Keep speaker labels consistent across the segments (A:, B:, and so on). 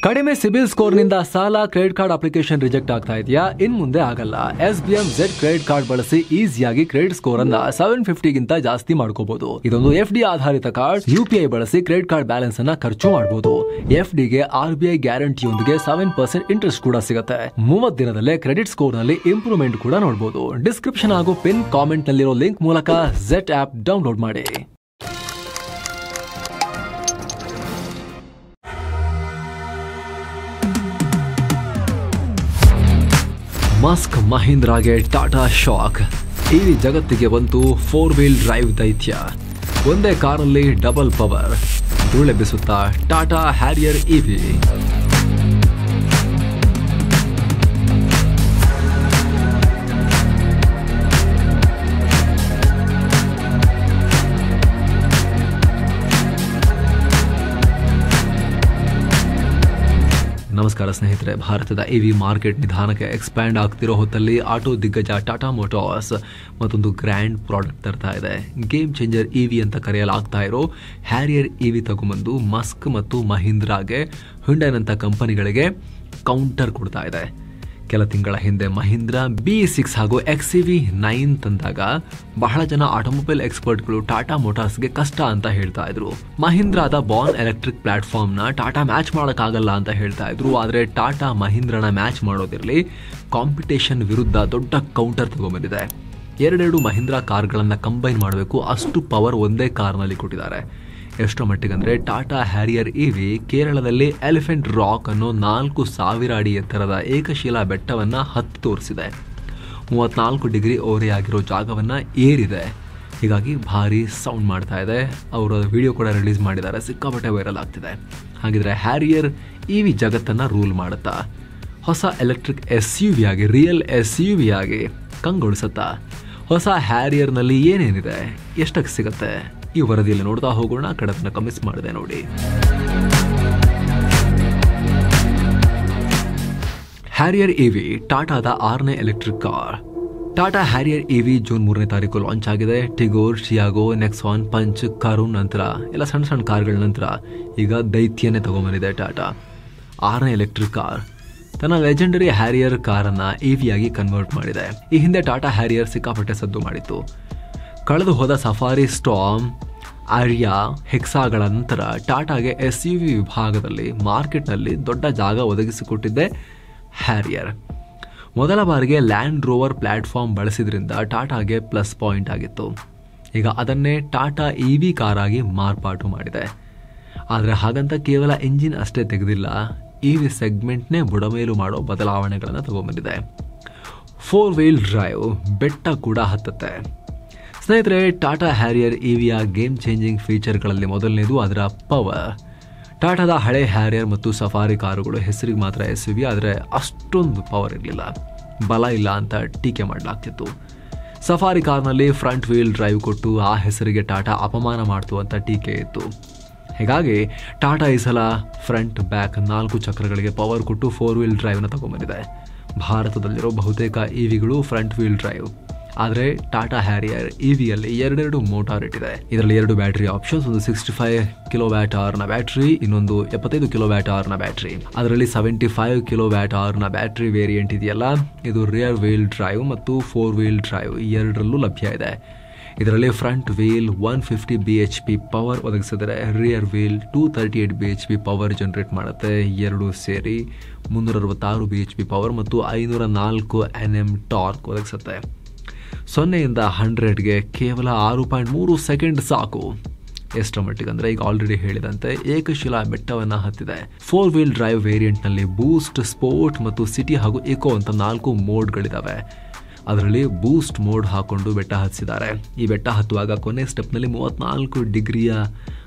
A: ಕಡಿಮೆ ಸಿಬಿಲ್ ಸ್ಕೋರ್ ನಿಂದ ಸಾಲ ಕ್ರೆಡಿಟ್ ಕಾರ್ಡ್ ಅಪ್ಲಿಕೇಶನ್ ರಿಜೆಕ್ಟ್ ಆಗ್ತಾ ಇದೆಯಾ? ಇನ್ ಮುಂದೆ ಆಗಲ್ಲ. SBM Z ಕ್ರೆಡಿಟ್ ಕಾರ್ಡ್ ಬಳಸಿ ಈಸಿಯಾಗಿ ಕ್ರೆಡಿಟ್ ಸ್ಕೋರ್ ಅನ್ನ 750 ಗಿಂತ ಜಾಸ್ತಿ ಮಾಡ್ಕೋಬಹುದು. ಇದೊಂದು FD ಆಧಾರಿತ ಕಾರ್ಡ್. UPI ಬಳಸಿ ಕ್ರೆಡಿಟ್ ಕಾರ್ಡ್ ಬ್ಯಾಲೆನ್ಸ್ ಅನ್ನ ಖರ್ಚು ಮಾಡಬಹುದು. FD ಗೆ RBI ಗ್ಯಾರಂಟಿಯೊಂದಿಗೆ 7% ಇಂಟ್ರೆಸ್ಟ್ ಕೂಡ ಸಿಗುತ್ತೆ. 30 ದಿನದಲ್ಲೇ ಕ್ರೆಡಿಟ್ ಸ್ಕೋರ್ ನಲ್ಲಿ ಇಂಪ್ರೂವ್ಮೆಂಟ್ ಕೂಡ ನೋಡಬಹುದು. ಡಿಸ್ಕ್ರಿಪ್ಷನ್ ಹಾಗೂ ಪಿನ್ ಕಾಮೆಂಟ್ ನಲ್ಲಿರೋ ಲಿಂಕ್ ಮೂಲಕ Z ಆಪ್ ಡೌನ್ಲೋಡ್ ಮಾಡಿ. ಮಸ್ಕ್ ಮಹೀಂದ್ರಾಗೆ ಟಾಟಾ ಶಾಕ್. ಈ ಜಗತ್ತಿಗೆ ಬಂತು 4-wheel ಡ್ರೈವ್ ದೈತ್ಯ. ಒಂದೇ ಕಾರಲ್ಲಿ ಡಬಲ್ ಪವರ್. ಧೂಳೆಬ್ಬಿಸುತ್ತಾ ಟಾಟಾ ಹ್ಯಾರಿಯರ್ EV. ನಮಸ್ಕಾರ ಸ್ನೇಹಿತರೆ. ಭಾರತದ EV ಮಾರ್ಕೆಟ್ ನಿಧಾನಕ್ಕೆ ಎಕ್ಸ್ಪ್ಯಾಂಡ್ ಆಗ್ತಿರೋ ಹೊತ್ತಲ್ಲಿ ಆಟೋ ದಿಗ್ಗಜ ಟಾಟಾ ಮೋಟಾರ್ಸ್ ಮತ್ತೊಂದು ಗ್ರ್ಯಾಂಡ್ ಪ್ರಾಡಕ್ಟ್ ತರ್ತಾ ಇದೆ. ಗೇಮ್ ಚೇಂಜರ್ EV ಅಂತ ಕರೆಯಲಾಗ್ತಾ ಇರೋ ಹ್ಯಾರಿಯರ್ EV ತಗೊಂಬಂದು ಮಸ್ಕ್ ಮತ್ತು ಮಹೀಂದ್ರಾಗೆ ಹುಂಡೈನಂಥ ಕಂಪನಿಗಳಿಗೆ ಕೌಂಟರ್ ಕೊಡ್ತಾ ಇದೆ. ಕೆಲ ತಿಂಗಳ ಹಿಂದೆ ಮಹೀಂದ್ರಾ B6 ಹಾಗೂ XEV9 ತಂದಾಗ ಬಹಳ ಜನ ಆಟೋಮೊಬೈಲ್ ಎಕ್ಸ್ಪರ್ಟ್ಗಳು ಟಾಟಾ ಮೋಟಾರ್ಸ್ಗೆ ಕಷ್ಟ ಅಂತ ಹೇಳ್ತಾ ಇದ್ರು. ಮಹೀಂದ್ರಾದ ಬಾರ್ನ್ ಎಲೆಕ್ಟ್ರಿಕ್ ಪ್ಲಾಟ್ಫಾರ್ಮ್ ನ ಟಾಟಾ ಮ್ಯಾಚ್ ಮಾಡೋಕ್ಕಾಗಲ್ಲ ಅಂತ ಹೇಳ್ತಾ ಇದ್ರು. ಆದ್ರೆ ಟಾಟಾ ಮಹೀಂದ್ರಾನ ಮ್ಯಾಚ್ ಮಾಡೋದಿರಲಿ, ಕಾಂಪಿಟೇಷನ್ ವಿರುದ್ಧ ದೊಡ್ಡ ಕೌಂಟರ್ ತಗೊಂಡ್ಬಂದಿದೆ. ಎರಡೆರಡು ಮಹೀಂದ್ರಾ ಕಾರ್ಗಳನ್ನ ಕಂಬೈನ್ ಮಾಡಬೇಕು, ಅಷ್ಟು ಪವರ್ ಒಂದೇ ಕಾರ್ನಲ್ಲಿ ಕೊಟ್ಟಿದ್ದಾರೆ. ಎಷ್ಟರ ಮಟ್ಟಿಗಂದ್ರೆ ಟಾಟಾ ಹ್ಯಾರಿಯರ್ EV ಕೇರಳದಲ್ಲಿ ಎಲಿಫೆಂಟ್ ರಾಕ್ ಅನ್ನೋ 4000 ಅಡಿ ಎತ್ತರದ ಏಕಶಿಲಾ ಬೆಟ್ಟವನ್ನ ಹತ್ತಿ ತೋರಿಸಿದೆ. 34 ಡಿಗ್ರಿ ಓರೆಯಾಗಿರೋ ಜಾಗವನ್ನ ಏರಿದೆ. ಹೀಗಾಗಿ ಭಾರಿ ಸೌಂಡ್ ಮಾಡ್ತಾ ಇದೆ. ಅವರ ವಿಡಿಯೋ ಕೂಡ ರಿಲೀಸ್ ಮಾಡಿದ್ದಾರೆ, ಸಿಕ್ಕಾಪಟ್ಟೆ ವೈರಲ್ ಆಗ್ತಿದೆ. ಹಾಗಿದ್ರೆ ಹ್ಯಾರಿಯರ್ EV ಜಗತ್ತನ್ನ ರೂಲ್ ಮಾಡುತ್ತಾ? ಹೊಸ ಎಲೆಕ್ಟ್ರಿಕ್ SUV ಆಗಿ, ರಿಯಲ್ SUV ಆಗಿ ಕಂಗೊಳಿಸುತ್ತಾ? ಹೊಸ ಹ್ಯಾರಿಯರ್ನಲ್ಲಿ ಏನೇನಿದೆ, ಎಷ್ಟಕ್ಕೆ ಸಿಗುತ್ತೆ? ಈ ವರದಿಯಲ್ಲಿ ನೋಡ್ತಾ ಹೋಗೋಣ. ಕಡತನ ಕಮಿಸ್ ಮಾಡಿದೆ ನೋಡಿ. ಹ್ಯಾರಿಯರ್ EV ಟಾಟಾದ 6ನೇ electric car. Tata Harrier EV June 3ನೇ ತಾರೀಕು ಲಾಂಚ್ ಆಗಿದೆ. ಟಿಗೋರ್, ಟಿಯಾಗೋ, ನೆಕ್ಸಾನ್, ಪಂಚ್, ಕರೂನ್ ನಂತರ ಎಲ್ಲ ಸಣ್ಣ ಸಣ್ಣ ಕಾರ್ಗಳ ನಂತರ ಈಗ ದೈತ್ಯನೇ ತಗೊಂಬಂದಿದೆ ಟಾಟಾ. 6ನೇ ಎಲೆಕ್ಟ್ರಿಕ್ ಕಾರ್ ತನ್ನ ಲೆಜೆಂಡರಿ ಹ್ಯಾರಿಯರ್ ಕಾರನ್ನ EV ಆಗಿ ಕನ್ವರ್ಟ್ ಮಾಡಿದೆ. ಈ ಹಿಂದೆ ಟಾಟಾ ಹ್ಯಾರಿಯರ್ ಸಿಕ್ಕಾಪಟ್ಟೆ ಸದ್ದು ಮಾಡಿತ್ತು. ಕಳೆದು ಹೋದ ಸಫಾರಿ, ಸ್ಟಾರ್ಮ್, ಆರಿಯಾ, ಹೆಕ್ಸಾಗಳ ನಂತರ ಟಾಟಾಗೆ SUV ವಿಭಾಗದಲ್ಲಿ ಮಾರ್ಕೆಟ್ನಲ್ಲಿ ದೊಡ್ಡ ಜಾಗ ಒದಗಿಸಿಕೊಟ್ಟಿದ್ದೆ ಹ್ಯಾರಿಯರ್. ಮೊದಲ ಬಾರಿಗೆ ಲ್ಯಾಂಡ್ ರೋವರ್ ಪ್ಲಾಟ್ಫಾರ್ಮ್ ಬಳಸಿದ್ರಿಂದ ಟಾಟಾಗೆ ಪ್ಲಸ್ ಪಾಯಿಂಟ್ ಆಗಿತ್ತು. ಈಗ ಅದನ್ನೇ ಟಾಟಾ EV ಕಾರಾಗಿ ಮಾರ್ಪಾಟು ಮಾಡಿದೆ. ಆದರೆ ಹಾಗಂತ ಕೇವಲ ಎಂಜಿನ್ ಅಷ್ಟೇ ತೆಗೆದಿಲ್ಲ, EV ಸೆಗ್ಮೆಂಟ್ನೇ ಬುಡಮೇಲು ಮಾಡೋ ಬದಲಾವಣೆಗಳನ್ನು ತಗೊಂಡ್ಬಂದಿದೆ. 4-wheel ಡ್ರೈವ್, ಬೆಟ್ಟ ಕೂಡ ಹತ್ತುತ್ತೆ. ಸ್ನೇಹಿತರೆ, ಟಾಟಾ ಹ್ಯಾರಿಯರ್ EVಯ ಗೇಮ್ ಚೇಂಜಿಂಗ್ ಫೀಚರ್ಗಳಲ್ಲಿ ಮೊದಲನೇದು ಅದರ ಪವರ್. ಟಾಟಾದ ಹಳೆ ಹ್ಯಾರಿಯರ್ ಮತ್ತು ಸಫಾರಿ ಕಾರುಗಳು ಹೆಸರಿಗೆ ಮಾತ್ರ SUV, ಆದರೆ ಅಷ್ಟೊಂದು ಪವರ್ ಇರಲಿಲ್ಲ, ಬಲ ಇಲ್ಲ ಅಂತ ಟೀಕೆ ಮಾಡಲಾಗ್ತಿತ್ತು. ಸಫಾರಿ ಕಾರ್ನಲ್ಲಿ ಫ್ರಂಟ್ ವೀಲ್ ಡ್ರೈವ್ ಕೊಟ್ಟು ಆ ಹೆಸರಿಗೆ ಟಾಟಾ ಅಪಮಾನ ಮಾಡ್ತು ಅಂತ ಟೀಕೆ ಇತ್ತು. ಹೀಗಾಗಿ ಟಾಟಾ ಈ ಸಲ ಫ್ರಂಟ್ ಬ್ಯಾಕ್ 4 ಚಕ್ರಗಳಿಗೆ ಪವರ್ ಕೊಟ್ಟು 4-wheel ಡ್ರೈವ್ನ ತಗೊಂಡ್ಬಂದಿದೆ. ಭಾರತದಲ್ಲಿರೋ ಬಹುತೇಕ EVಗಳು ಫ್ರಂಟ್ ವೀಲ್ ಡ್ರೈವ್. ಆದರೆ ಟಾಟಾ ಹ್ಯಾರಿಯರ್ EVಯಲ್ಲಿ ಎರಡೆರಡು ಮೋಟಾರ್ ಇಟ್ಟಿದೆ. ಇದರಲ್ಲಿ 2 ಬ್ಯಾಟರಿ ಆಪ್ಷನ್ಸ್, ಒಂದು 65 kWh ಬ್ಯಾಟರಿ, ಇನ್ನೊಂದು 75 kWh ಬ್ಯಾಟರಿ. ಅದರಲ್ಲಿ 75 kWh ಬ್ಯಾಟರಿ ವೇರಿಯಂಟ್ ಇದೆಯಲ್ಲ, ಇದು ರಿಯರ್ ವೀಲ್ ಡ್ರೈವ್ ಮತ್ತು 4-wheel ಡ್ರೈವ್ ಎರಡರಲ್ಲೂ ಲಭ್ಯ ಇದೆ. ಇದರಲ್ಲಿ ಫ್ರಂಟ್ ವೀಲ್ 150 bhp ಪವರ್ ಒದಗಿಸಿದರೆ, rear wheel 238 bhp power generate ಮಾಡುತ್ತೆ. ಎರಡು ಸೇರಿ 366 bhp ಪವರ್ ಮತ್ತು 504 Nm ಟಾರ್ಕ್ ಒದಗಿಸುತ್ತೆ. 0ಯಿಂದ 100ಗೆ ಕೇವಲ 6.3 ಸೆಕೆಂಡ್ ಸಾಕು. ಎಷ್ಟರ ಮಟ್ಟಿಗೆ ಅಂದರೆ ಈಗ ಆಲ್ರೆಡಿ ಹೇಳಿದಂತೆ ಏಕಶಿಲಾ ಬೆಟ್ಟವನ್ನು ಹತ್ತಿದೆ. 4-wheel ಡ್ರೈವ್ ವೇರಿಯಂಟ್ನಲ್ಲಿ ಬೂಸ್ಟ್, ಸ್ಪೋರ್ಟ್ ಮತ್ತು ಸಿಟಿ ಹಾಗೂ ಇಕೋ ಅಂತ 4 ಮೋಡ್ಗಳಿದ್ದಾವೆ. ಅದರಲ್ಲಿ ಬೂಸ್ಟ್ ಮೋಡ್ ಹಾಕೊಂಡು ಬೆಟ್ಟ ಹತ್ತಿಸಿದ್ದಾರೆ. ಈ ಬೆಟ್ಟ ಹತ್ತುವಾಗ ಕೊನೆ ಸ್ಟೆಪ್ನಲ್ಲಿ 34 ಡಿಗ್ರಿಯ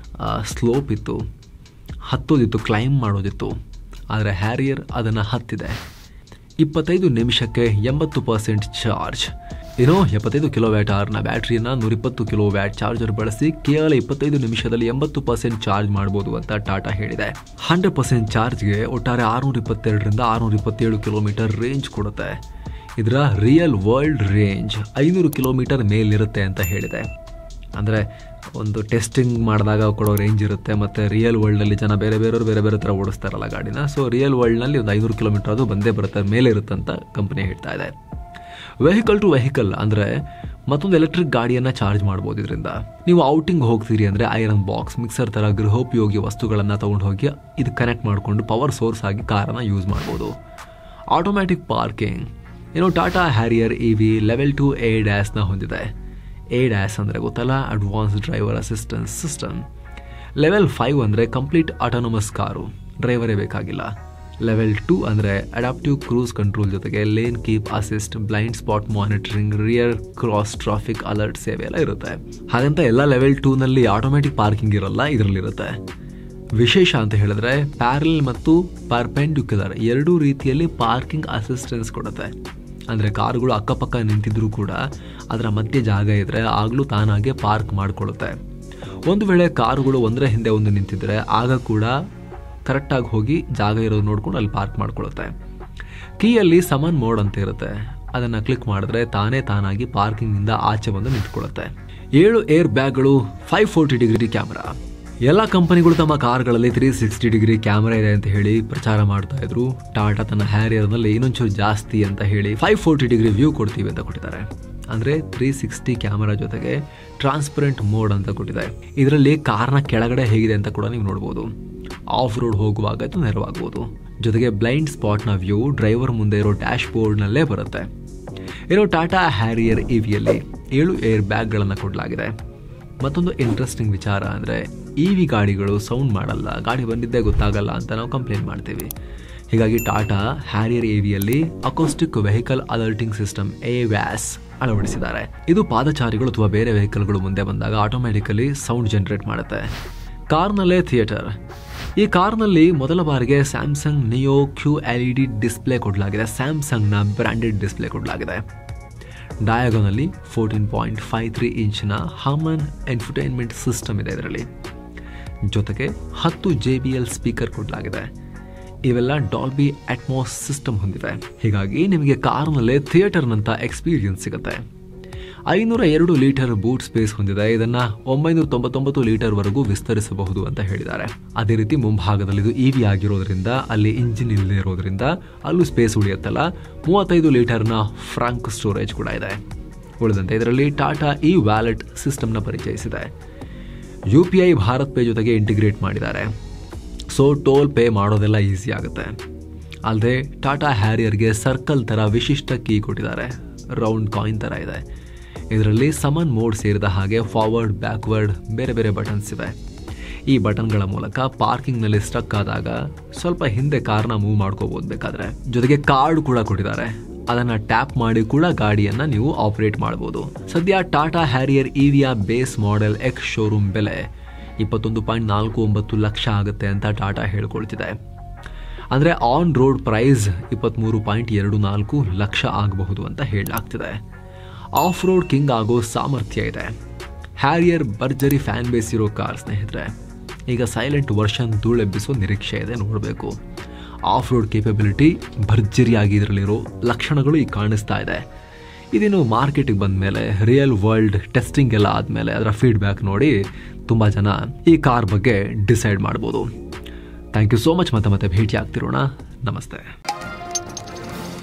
A: ಸ್ಲೋಪ್ ಇತ್ತು, ಹತ್ತೋದಿತ್ತು, ಕ್ಲೈಂಬ್ ಮಾಡೋದಿತ್ತು. ಆದರೆ ಹ್ಯಾರಿಯರ್ ಅದನ್ನು ಹತ್ತಿದೆ. 25 ನಿಮಿಷಕ್ಕೆ 80% ಚಾರ್ಜ್. ಏನೋ 75 kWh ಬ್ಯಾಟರಿಯನ್ನು 120 kW ಚಾರ್ಜರ್ ಬಳಸಿ ಕೇವಲ 25 ನಿಮಿಷದಲ್ಲಿ 80% ಚಾರ್ಜ್ ಮಾಡಬಹುದು ಅಂತ ಟಾಟಾ ಹೇಳಿದೆ. 100% ಚಾರ್ಜ್ಗೆ ಒಟ್ಟಾರೆ 622ರಿಂದ 627 ಕಿಲೋಮೀಟರ್ ರೇಂಜ್ ಕೊಡುತ್ತೆ. ಇದರ ರಿಯಲ್ ವರ್ಲ್ಡ್ ರೇಂಜ್ 500 ಕಿಲೋಮೀಟರ್ ಮೇಲಿರುತ್ತೆ ಅಂತ ಹೇಳಿದೆ. ಅಂದರೆ ಒಂದು ಟೆಸ್ಟಿಂಗ್ ಮಾಡಿದಾಗ ಕೊಡೋ ರೇಂಜ್ ಇರುತ್ತೆ, ಮತ್ತು ರಿಯಲ್ ವರ್ಲ್ಡಲ್ಲಿ ಜನ ಬೇರೆ ಬೇರೆ ಥರ ಓಡಿಸ್ತಾರಲ್ಲ ಗಾಡಿನ. ಸೊ ರಿಯಲ್ ವರ್ಲ್ಡ್ನಲ್ಲಿ ಒಂದು 500 ಕಿಲೋಮೀಟರ್ ಅದು ಬಂದೇ ಬರುತ್ತೆ, ಮೇಲೆ ಇರುತ್ತೆ ಅಂತ ಕಂಪನಿ ಹೇಳ್ತಾ ಇದೆ. ವೆಹಿಕಲ್ ಟು ವೆಹಿಕಲ್ ಅಂದರೆ ಮತ್ತೊಂದು ಎಲೆಕ್ಟ್ರಿಕ್ ಗಾಡಿಯನ್ನು ಚಾರ್ಜ್ ಮಾಡ್ಬೋದು ಇದರಿಂದ. ನೀವು ಔಟಿಂಗ್ ಹೋಗ್ತೀರಿ ಅಂದರೆ ಐರನ್ ಬಾಕ್ಸ್, ಮಿಕ್ಸರ್ ಥರ ಗೃಹೋಪಯೋಗಿ ವಸ್ತುಗಳನ್ನು ತೊಗೊಂಡು ಹೋಗಿ ಇದು ಕನೆಕ್ಟ್ ಮಾಡಿಕೊಂಡು ಪವರ್ ಸೋರ್ಸ್ ಆಗಿ ಕಾರನ್ನು ಯೂಸ್ ಮಾಡ್ಬೋದು. Automatic parking, Tata Harrier EV level 2 ADASನ ಹೊಂದಿದೆ. ADAS ಅಂದರೆ ಗೊತ್ತಲ್ಲ, advance driver assistance system. Level 5 ಅಂದರೆ ಕಂಪ್ಲೀಟ್ ಆಟೋನಮಸ್ ಕಾರು, ಡ್ರೈವರೇ ಬೇಕಾಗಿಲ್ಲ. ಲೆವೆಲ್ 2 ಅಂದರೆ ಅಡಾಪ್ಟಿವ್ ಕ್ರೂಸ್ ಕಂಟ್ರೋಲ್ ಜೊತೆಗೆ lane keep assist, blind spot monitoring, rear cross traffic alert ಸೇವೆ ಎಲ್ಲ ಇರುತ್ತೆ. ಹಾಗಂತ ಎಲ್ಲ ಲೆವೆಲ್ 2ನಲ್ಲಿ ಆಟೋಮ್ಯಾಟಿಕ್ ಪಾರ್ಕಿಂಗ್ ಇರಲ್ಲ, ಇದರಲ್ಲಿರುತ್ತೆ. ವಿಶೇಷ ಅಂತ ಹೇಳಿದ್ರೆ ಪ್ಯಾರಲ್ ಮತ್ತು ಪರ್ಪೆಂಡಿಕ್ಯುಲರ್ ಎರಡೂ ರೀತಿಯಲ್ಲಿ ಪಾರ್ಕಿಂಗ್ ಅಸಿಸ್ಟೆನ್ಸ್ ಕೊಡುತ್ತೆ. ಅಂದರೆ ಕಾರುಗಳು ಅಕ್ಕಪಕ್ಕ ನಿಂತಿದ್ರೂ ಕೂಡ ಅದರ ಮಧ್ಯೆ ಜಾಗ ಇದ್ದರೆ ಆಗಲೂ ತಾನಾಗೆ ಪಾರ್ಕ್ ಮಾಡಿಕೊಳ್ಳುತ್ತೆ. ಒಂದು ವೇಳೆ ಕಾರುಗಳು ಒಂದರ ಹಿಂದೆ ಒಂದು ನಿಂತಿದ್ರೆ ಆಗ ಕೂಡ ಕರೆಕ್ಟಾಗಿ ಹೋಗಿ ಜಾಗ ಇರೋದು ನೋಡ್ಕೊಂಡು ಅಲ್ಲಿ ಪಾರ್ಕ್ ಮಾಡ್ಕೊಳ್ಳುತ್ತೆ. ಕೀಯಲ್ಲಿ ಸಮನ್ ಮೋಡ್ ಅಂತ ಇರುತ್ತೆ, ಅದನ್ನು ಕ್ಲಿಕ್ ಮಾಡಿದ್ರೆ ತಾನಾಗಿ ಪಾರ್ಕಿಂಗಿಂದ ಆಚೆ ಬಂದು ನಿಂತ್ಕೊಳ್ಳುತ್ತೆ. 7 ಏರ್ ಬ್ಯಾಗ್ಗಳು, 540 ಡಿಗ್ರಿ ಕ್ಯಾಮ್ರಾ. ಎಲ್ಲ ಕಂಪನಿಗಳು ತಮ್ಮ ಕಾರ್ಗಳಲ್ಲಿ 360 ಡಿಗ್ರಿ ಕ್ಯಾಮ್ರಾ ಇದೆ ಅಂತ ಹೇಳಿ ಪ್ರಚಾರ ಮಾಡ್ತಾ ಇದ್ರು. ಟಾಟಾ ತನ್ನ ಹ್ಯಾರಿಯರ್ನಲ್ಲಿ ಇನ್ನೊಂಚೂರು ಜಾಸ್ತಿ ಅಂತ ಹೇಳಿ 540 ಡಿಗ್ರಿ ವ್ಯೂ ಕೊಡ್ತೀವಿ ಅಂತ ಕೊಟ್ಟಿದ್ದಾರೆ. ಅಂದರೆ 360 ಕ್ಯಾಮರಾ ಜೊತೆಗೆ ಟ್ರಾನ್ಸ್ಪರೆಂಟ್ ಮೋಡ್ ಅಂತ ಕೊಟ್ಟಿದೆ. ಇದರಲ್ಲಿ ಕಾರ್ನ ಕೆಳಗಡೆ ಹೇಗಿದೆ ಅಂತ ಕೂಡ ನೀವು ನೋಡ್ಬೋದು. ಆಫ್ ರೋಡ್ ಹೋಗುವಾಗ ಇದು ನೆರವಾಗ್ಬೋದು. ಜೊತೆಗೆ ಬ್ಲೈಂಡ್ ಸ್ಪಾಟ್ನ ವ್ಯೂ ಡ್ರೈವರ್ ಮುಂದೆ ಇರೋ ಡ್ಯಾಶ್ ಬೋರ್ಡ್ನಲ್ಲೇ ಬರುತ್ತೆ. ಟಾಟಾ ಹ್ಯಾರಿಯರ್ EVಯಲ್ಲಿ 7 ಏರ್ ಬ್ಯಾಗ್ಗಳನ್ನು ಕೊಡಲಾಗಿದೆ. ಮತ್ತೊಂದು ಇಂಟ್ರೆಸ್ಟಿಂಗ್ ವಿಚಾರ ಅಂದರೆ EV ಗಾಡಿಗಳು ಸೌಂಡ್ ಮಾಡಲ್ಲ, ಗಾಡಿ ಬಂದಿದ್ದೇ ಗೊತ್ತಾಗಲ್ಲ ಅಂತ ನಾವು ಕಂಪ್ಲೇಂಟ್ ಮಾಡ್ತೀವಿ. ಹೀಗಾಗಿ ಟಾಟಾ ಹ್ಯಾರಿಯರ್ EVಯಲ್ಲಿ acoustic vehicle alerting system AVAS ಅಳವಡಿಸಿದ್ದಾರೆ. ಇದು ಪಾದಚಾರಿಗಳು ಅಥವಾ ಬೇರೆ ವೆಹಿಕಲ್ಗಳು ಮುಂದೆ ಬಂದಾಗ ಆಟೋಮ್ಯಾಟಿಕಲಿ ಸೌಂಡ್ ಜನರೇಟ್ ಮಾಡುತ್ತೆ. ಕಾರ್ನಲ್ಲೇ ಥಿಯೇಟರ್. ಈ ಕಾರ್ನಲ್ಲಿ ಮೊದಲ ಬಾರಿಗೆ ಸ್ಯಾಮ್ಸಂಗ್ ನಿಯೋ QLED ಡಿಸ್ಪ್ಲೇ ಕೊಡಲಾಗಿದೆ. ಸ್ಯಾಮ್ಸಂಗ್ನ ಬ್ರ್ಯಾಂಡೆಡ್ ಡಿಸ್ಪ್ಲೇ ಕೊಡಲಾಗಿದೆ. ಡಯಾಗೋನಲ್ಲಿ 14.53 ಇಂಚಿನ ಹರ್ಮನ್ ಎನ್ಫರ್ಟೈನ್ಮೆಂಟ್ ಸಿಸ್ಟಮ್ ಇದೆ ಇದರಲ್ಲಿ. ಜೊತೆಗೆ 10 JBL ಸ್ಪೀಕರ್ ಕೊಡಲಾಗಿದೆ. ಇವೆಲ್ಲ ಡಾಲ್ಬಿ ಅಟ್ಮಾಸ್ ಸಿಸ್ಟಮ್ ಹೊಂದಿವೆ. ಹೀಗಾಗಿ ನಿಮಗೆ ಕಾರ್ನಲ್ಲೇ ಥಿಯೇಟರ್ನಂಥ ಎಕ್ಸ್ಪೀರಿಯನ್ಸ್ ಸಿಗುತ್ತೆ. 502 ಲೀಟರ್ ಬೂಟ್ ಸ್ಪೇಸ್ ಹೊಂದಿದೆ. ಇದನ್ನು 999 ಲೀಟರ್ವರೆಗೂ ವಿಸ್ತರಿಸಬಹುದು ಅಂತ ಹೇಳಿದ್ದಾರೆ. ಅದೇ ರೀತಿ ಮುಂಭಾಗದಲ್ಲಿ ಇದು EV ಆಗಿರೋದ್ರಿಂದ ಅಲ್ಲಿ ಇಂಜಿನ್ ಇಲ್ಲದೆ ಇರೋದ್ರಿಂದ ಅಲ್ಲೂ ಸ್ಪೇಸ್ ಉಳಿಯುತ್ತಲ್ಲ. 35 ಲೀಟರ್ನ ಫ್ರಾಂಕ್ ಸ್ಟೋರೇಜ್ ಕೂಡ ಇದೆ. ಉಳಿದಂತೆ ಇದರಲ್ಲಿ ಟಾಟಾ ವ್ಯಾಲೆಟ್ ಸಿಸ್ಟಮ್ನ ಪರಿಚಯಿಸಿದೆ. UPI ಭಾರತ್ ಪೇ ಜೊತೆಗೆ ಇಂಟಿಗ್ರೇಟ್ ಮಾಡಿದ್ದಾರೆ. ಸೊ ಟೋಲ್ ಪೇ ಮಾಡೋದೆಲ್ಲ ಈಸಿ ಆಗುತ್ತೆ. ಅಲ್ಲದೆ ಟಾಟಾ ಹ್ಯಾರಿಯರ್ಗೆ ಸರ್ಕಲ್ ಥರ ವಿಶಿಷ್ಟ ಕೀ ಕೊಟ್ಟಿದ್ದಾರೆ. ರೌಂಡ್ ಕಾಯಿನ್ ಥರ ಇದೆ. ಇದರಲ್ಲಿ ಸಮನ್ ಮೋಡ್ ಸೇರಿದ ಹಾಗೆ ಫಾರ್ವರ್ಡ್, ಬ್ಯಾಕ್ವರ್ಡ್ ಬೇರೆ ಬೇರೆ ಬಟನ್ಸ್ ಇವೆ. ಈ ಬಟನ್ಗಳ ಮೂಲಕ ಪಾರ್ಕಿಂಗ್ನಲ್ಲಿ ಸ್ಟಕ್ ಆದಾಗ ಸ್ವಲ್ಪ ಹಿಂದೆ ಕಾರ್ನ ಮೂವ್ ಮಾಡ್ಕೋಬಹುದು ಬೇಕಾದ್ರೆ. ಜೊತೆಗೆ ಕಾರ್ಡ್ ಕೂಡ ಕೊಟ್ಟಿದ್ದಾರೆ. ಅದನ್ನು ಟ್ಯಾಪ್ ಮಾಡಿ ಕೂಡ ಗಾಡಿಯನ್ನು ನೀವು ಆಪರೇಟ್ ಮಾಡ್ಬೋದು. ಸದ್ಯ ಟಾಟಾ ಹ್ಯಾರಿಯರ್ EVಯ ಬೇಸ್ ಮಾಡೆಲ್ ಎಕ್ಸ್ ಶೋರೂಮ್ ಬೆಲೆ 21.49 ಲಕ್ಷ ಆಗುತ್ತೆ ಅಂತ ಟಾಟಾ ಹೇಳ್ಕೊಳ್ತಿದೆ. ಅಂದರೆ ಆನ್ ರೋಡ್ ಪ್ರೈಸ್ 23.24 ಲಕ್ಷ ಆಗಬಹುದು ಅಂತ ಹೇಳಲಾಗ್ತಿದೆ. ಆಫ್ ರೋಡ್ ಕಿಂಗ್ ಆಗೋ ಸಾಮರ್ಥ್ಯ ಇದೆ. ಹ್ಯಾರಿಯರ್ ಭರ್ಜರಿ ಫ್ಯಾನ್ ಬೇಸ್ ಇರೋ ಕಾರ್ ಸ್ನೇಹಿತರೆ. ಈಗ ಸೈಲೆಂಟ್ ವರ್ಷನ್ ಧೂಳೆಬ್ಬಿಸೋ ನಿರೀಕ್ಷೆ ಇದೆ, ನೋಡಬೇಕು. ಆಫ್ ರೋಡ್ ಕೇಪಬಿಲಿಟಿ ಭರ್ಜರಿಯಾಗಿ ಇದರಲ್ಲಿರೋ ಲಕ್ಷಣಗಳು ಈಗ ಕಾಣಿಸ್ತಾ ಇದೆ. ಇದೇನು ಮಾರ್ಕೆಟಿಗೆ ಬಂದ ಮೇಲೆ ರಿಯಲ್ ವರ್ಲ್ಡ್ ಟೆಸ್ಟಿಂಗ್ ಎಲ್ಲ ಆದಮೇಲೆ ಅದರ ಫೀಡ್ಬ್ಯಾಕ್ ನೋಡಿ ತುಂಬ ಜನ ಈ ಕಾರ್ ಬಗ್ಗೆ ಡಿಸೈಡ್ ಮಾಡ್ಬೋದು. Thank you so much. ಮತ್ತೆ ಭೇಟಿ ಆಗ್ತಿರೋಣ. ನಮಸ್ತೆ.